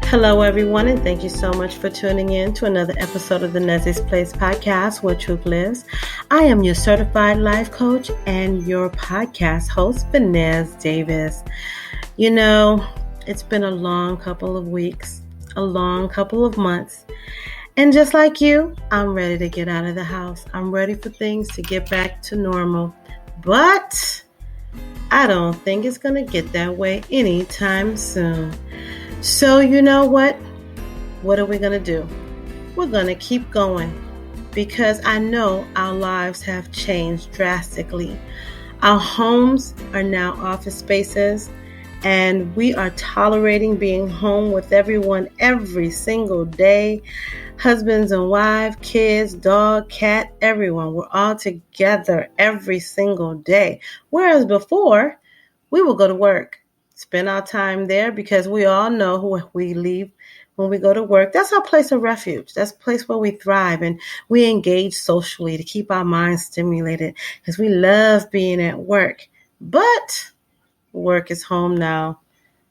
Hello, everyone, and thank you so much for tuning in to another episode of the Nezzy's Place podcast, where truth lives. I am your certified life coach and your podcast host, Vanez Davis. You know, it's been a long couple of weeks, a long couple of months, and just like you, I'm ready to get out of the house. I'm ready for things to get back to normal, but I don't think it's going to get that way anytime soon. So you know what? What are we going to do? We're going to keep going because I know our lives have changed drastically. Our homes are now office spaces, and we are tolerating being home with everyone every single day. Husbands and wives, kids, dog, cat, everyone. We're all together every single day. Whereas before, we would go to work, spend our time there because we all know who we leave when we go to work. That's our place of refuge. That's a place where we thrive and we engage socially to keep our minds stimulated because we love being at work. But work is home now.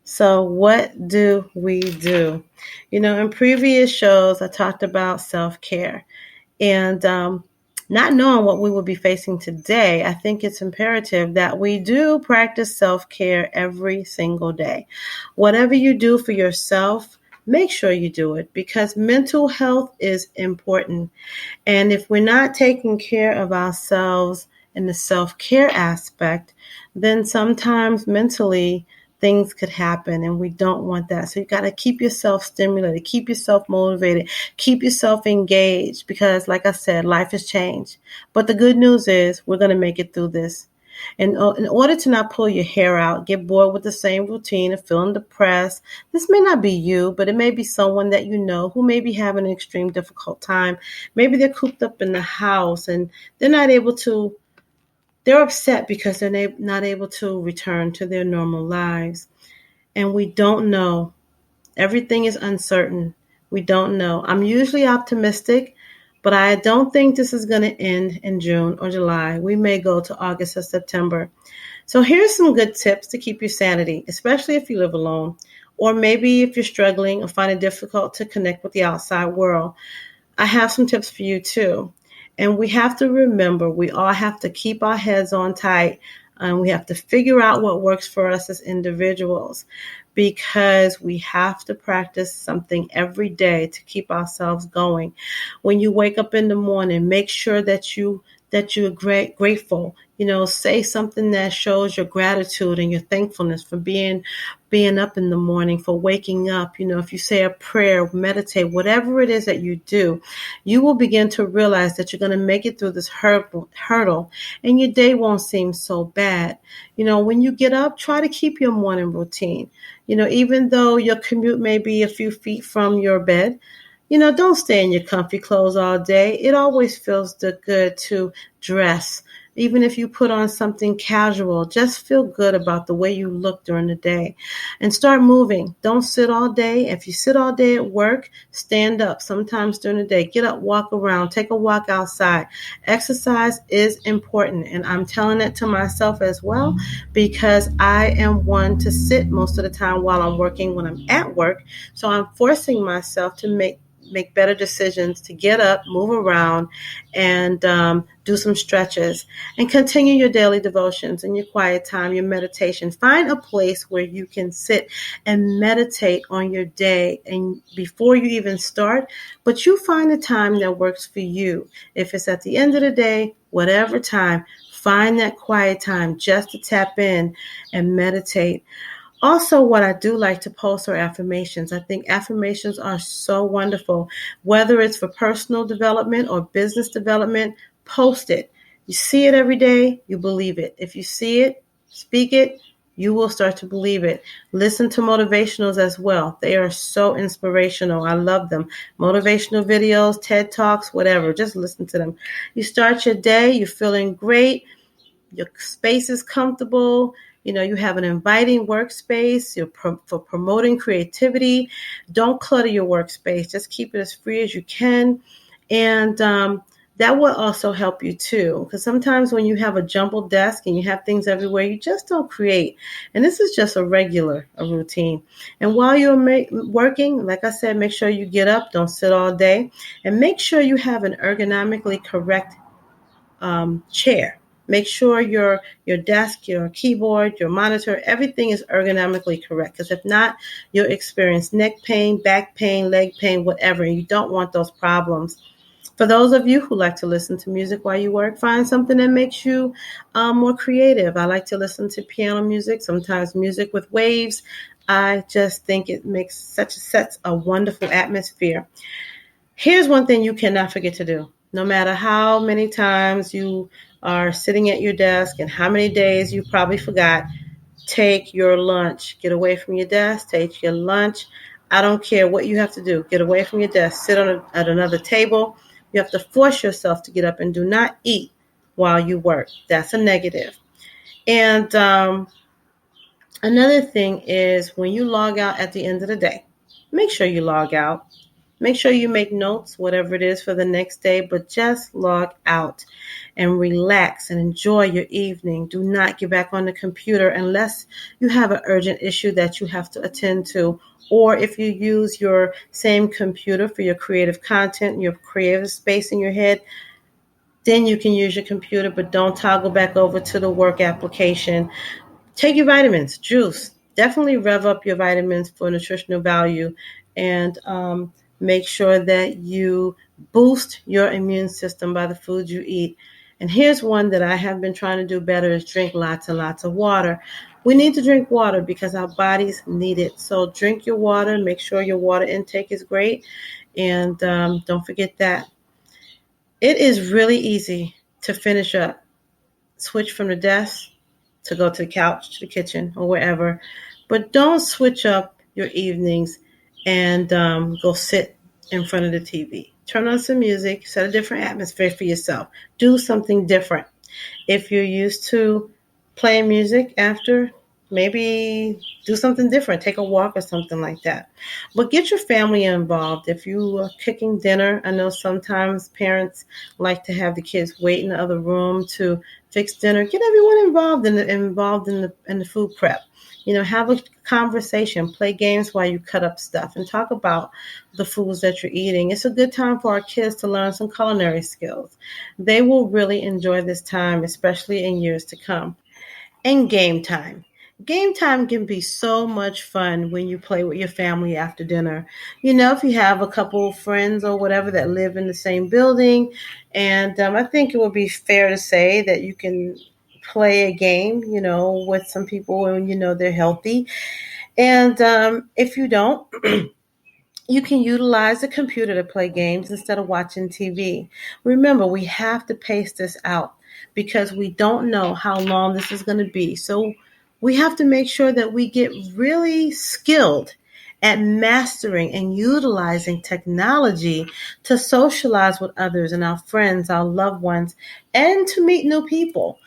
So what do we do? You know, in previous shows, I talked about self-care and not knowing what we will be facing today, I think it's imperative that we do practice self-care every single day. Whatever you do for yourself, make sure you do it because mental health is important. And if we're not taking care of ourselves in the self-care aspect, then sometimes mentally things could happen and we don't want that. So you got to keep yourself stimulated, keep yourself motivated, keep yourself engaged because like I said, life has changed. But the good news is we're going to make it through this. And in order to not pull your hair out, get bored with the same routine and feeling depressed, this may not be you, but it may be someone that you know who may be having an extreme difficult time. Maybe they're cooped up in the house and they're upset because they're not able to return to their normal lives. And we don't know. Everything is uncertain. We don't know. I'm usually optimistic, but I don't think this is going to end in June or July. We may go to August or September. So here's some good tips to keep your sanity, especially if you live alone, or maybe if you're struggling or find it difficult to connect with the outside world. I have some tips for you too. And we have to remember, we all have to keep our heads on tight. And we have to figure out what works for us as individuals because we have to practice something every day to keep ourselves going. When you wake up in the morning, make sure that you're grateful. You know, say something that shows your gratitude and your thankfulness for being up in the morning, for waking up. You know, if you say a prayer, meditate, whatever it is that you do, you will begin to realize that you're going to make it through this hurdle and your day won't seem so bad. You know, when you get up, try to keep your morning routine. You know, even though your commute may be a few feet from your bed, you know, don't stay in your comfy clothes all day. It always feels good to dress. Even if you put on something casual, just feel good about the way you look during the day and start moving. Don't sit all day. If you sit all day at work, stand up sometimes during the day. Get up, walk around, take a walk outside. Exercise is important. And I'm telling it to myself as well because I am one to sit most of the time while I'm working when I'm at work. So I'm forcing myself to make better decisions, to get up, move around, and do some stretches, and continue your daily devotions and your quiet time, your meditation. Find a place where you can sit and meditate on your day and before you even start, but you find a time that works for you. If it's at the end of the day, whatever time, find that quiet time just to tap in and meditate. Also, what I do like to post are affirmations. I think affirmations are so wonderful. Whether it's for personal development or business development, post it. You see it every day, you believe it. If you see it, speak it, you will start to believe it. Listen to motivationals as well. They are so inspirational. I love them. Motivational videos, TED Talks, whatever. Just listen to them. You start your day, you're feeling great. Your space is comfortable. You know, you have an inviting workspace. For promoting creativity. Don't clutter your workspace. Just keep it as free as you can. And That will also help you too. Because sometimes when you have a jumbled desk and you have things everywhere, you just don't create. And this is just a routine. And while you're working, like I said, make sure you get up, don't sit all day, and make sure you have an ergonomically correct chair. Make sure your desk, your keyboard, your monitor, everything is ergonomically correct. Because if not, you'll experience neck pain, back pain, leg pain, whatever. And you don't want those problems. For those of you who like to listen to music while you work, find something that makes you more creative. I like to listen to piano music, sometimes music with waves. I just think it makes sets a wonderful atmosphere. Here's one thing you cannot forget to do. No matter how many times you are sitting at your desk and how many days you probably forgot, take your lunch. Get away from your desk, take your lunch. I don't care what you have to do. Get away from your desk, sit at another table. You have to force yourself to get up and do not eat while you work. That's a negative. And another thing is when you log out at the end of the day, make sure you log out. Make sure you make notes, whatever it is for the next day, but just log out and relax and enjoy your evening. Do not get back on the computer unless you have an urgent issue that you have to attend to, or if you use your same computer for your creative content, your creative space in your head, then you can use your computer, but don't toggle back over to the work application. Take your vitamins, juice. Definitely rev up your vitamins for nutritional value, and make sure that you boost your immune system by the foods you eat. And here's one that I have been trying to do better is drink lots and lots of water. We need to drink water because our bodies need it. So drink your water. Make sure your water intake is great. And don't forget that. It is really easy to finish up. Switch from the desk to go to the couch, to the kitchen, or wherever. But don't switch up your evenings and go sit in front of the TV. Turn on some music, set a different atmosphere for yourself. Do something different. If you're used to playing music after, maybe do something different. Take a walk or something like that. But get your family involved. If you are cooking dinner, I know sometimes parents like to have the kids wait in the other room to fix dinner. Get everyone involved in the food prep. Have a conversation, play games while you cut up stuff, and talk about the foods that you're eating. It's a good time for our kids to learn some culinary skills. They will really enjoy this time, especially in years to come. And game time. Game time can be so much fun when you play with your family after dinner. If you have a couple of friends or whatever that live in the same building, and I think it would be fair to say that you can play a game, with some people when they're healthy. And if you don't, you can utilize the computer to play games instead of watching TV. Remember, we have to pace this out because we don't know how long this is going to be. So we have to make sure that we get really skilled at mastering and utilizing technology to socialize with others and our friends, our loved ones, and to meet new people.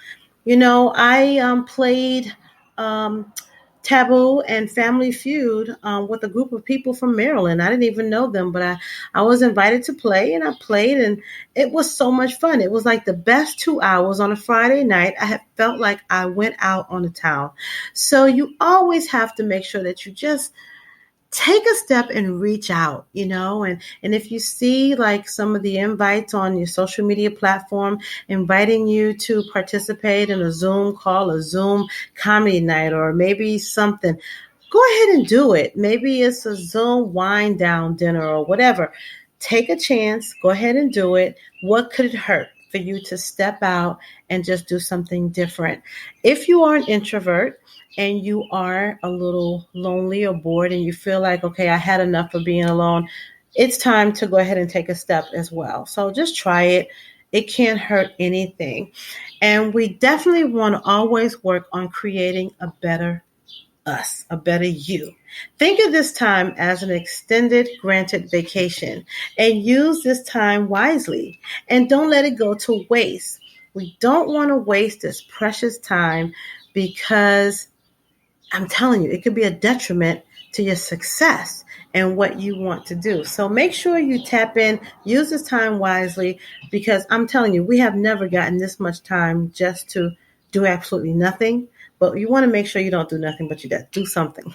I played Taboo and Family Feud with a group of people from Maryland. I didn't even know them, but I was invited to play, and I played, and it was so much fun. It was like the best 2 hours on a Friday night. I had felt like I went out on the town. So you always have to make sure that you just take a step and reach out, and if you see like some of the invites on your social media platform inviting you to participate in a Zoom call, a Zoom comedy night, or maybe something, go ahead and do it. Maybe it's a Zoom wind down dinner or whatever. Take a chance, go ahead and do it. What could it hurt for you to step out and just do something different? If you are an introvert and you are a little lonely or bored and you feel like, okay, I had enough of being alone, it's time to go ahead and take a step as well. So just try it. It can't hurt anything. And we definitely want to always work on creating a better us, a better you. Think of this time as an extended granted vacation and use this time wisely and don't let it go to waste. We don't want to waste this precious time because I'm telling you, it could be a detriment to your success and what you want to do. So make sure you tap in, use this time wisely, because I'm telling you, we have never gotten this much time just to do absolutely nothing. But you want to make sure you don't do nothing, but you do something.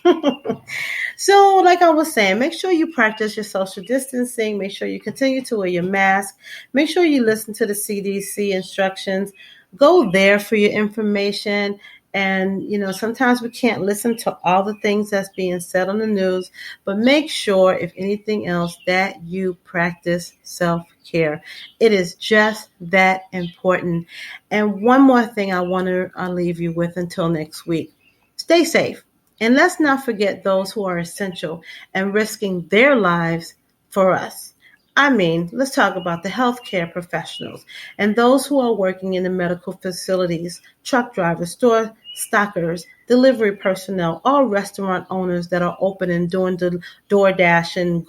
So, like I was saying, make sure you practice your social distancing. Make sure you continue to wear your mask. Make sure you listen to the CDC instructions. Go there for your information. And, sometimes we can't listen to all the things that's being said on the news, but make sure, if anything else, that you practice self-care. It is just that important. And one more thing I want to leave you with until next week. Stay safe. And let's not forget those who are essential and risking their lives for us. I mean, let's talk about the healthcare professionals and those who are working in the medical facilities, truck drivers, store stockers, delivery personnel, all restaurant owners that are open and doing the DoorDash and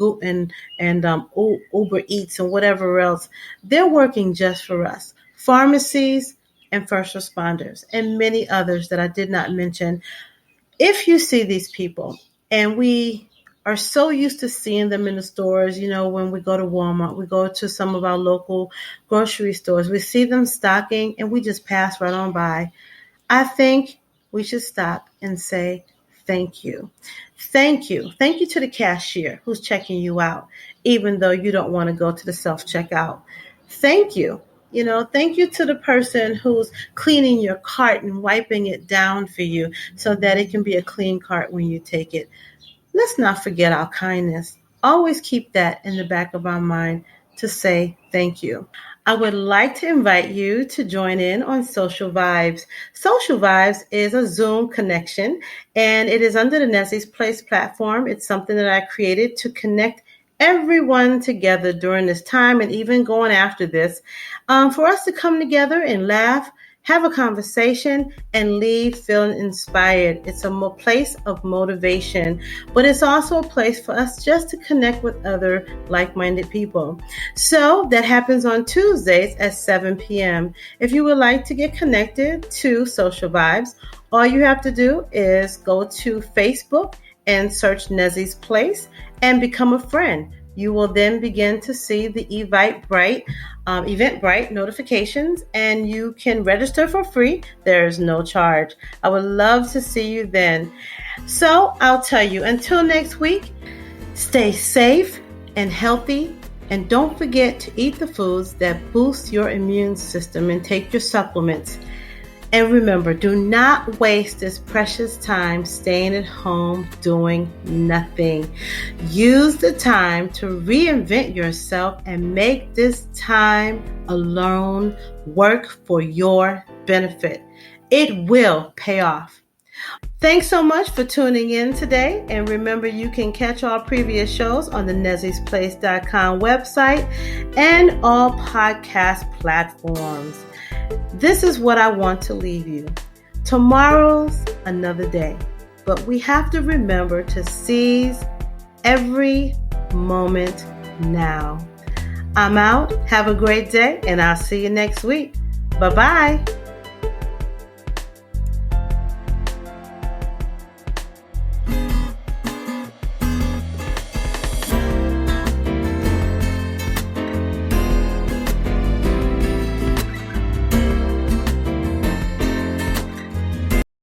Uber Eats and whatever else. They're working just for us. Pharmacies and first responders and many others that I did not mention. If you see these people, and we are so used to seeing them in the stores, when we go to Walmart, we go to some of our local grocery stores, we see them stocking and we just pass right on by. I think we should stop and say thank you. Thank you. Thank you to the cashier who's checking you out, even though you don't want to go to the self-checkout. Thank you. Thank you to the person who's cleaning your cart and wiping it down for you so that it can be a clean cart when you take it. Let's not forget our kindness. Always keep that in the back of our mind to say thank you. I would like to invite you to join in on Social Vibes. Social Vibes is a Zoom connection, and it is under the Nessie's Place platform. It's something that I created to connect everyone together during this time and even going after this, for us to come together and laugh, have a conversation, and leave feeling inspired. It's a place of motivation, but it's also a place for us just to connect with other like-minded people. So that happens on Tuesdays at 7 p.m. If you would like to get connected to Social Vibes, all you have to do is go to Facebook and search Nessie's Place and become a friend. You will then begin to see the Eventbrite notifications, and you can register for free. There is no charge. I would love to see you then. So I'll tell you, until next week, stay safe and healthy, and don't forget to eat the foods that boost your immune system and take your supplements. And remember, do not waste this precious time staying at home doing nothing. Use the time to reinvent yourself and make this time alone work for your benefit. It will pay off. Thanks so much for tuning in today. And remember, you can catch all previous shows on the nessiesplace.com website and all podcast platforms. This is what I want to leave you. Tomorrow's another day, but we have to remember to seize every moment now. I'm out. Have a great day, and I'll see you next week. Bye-bye.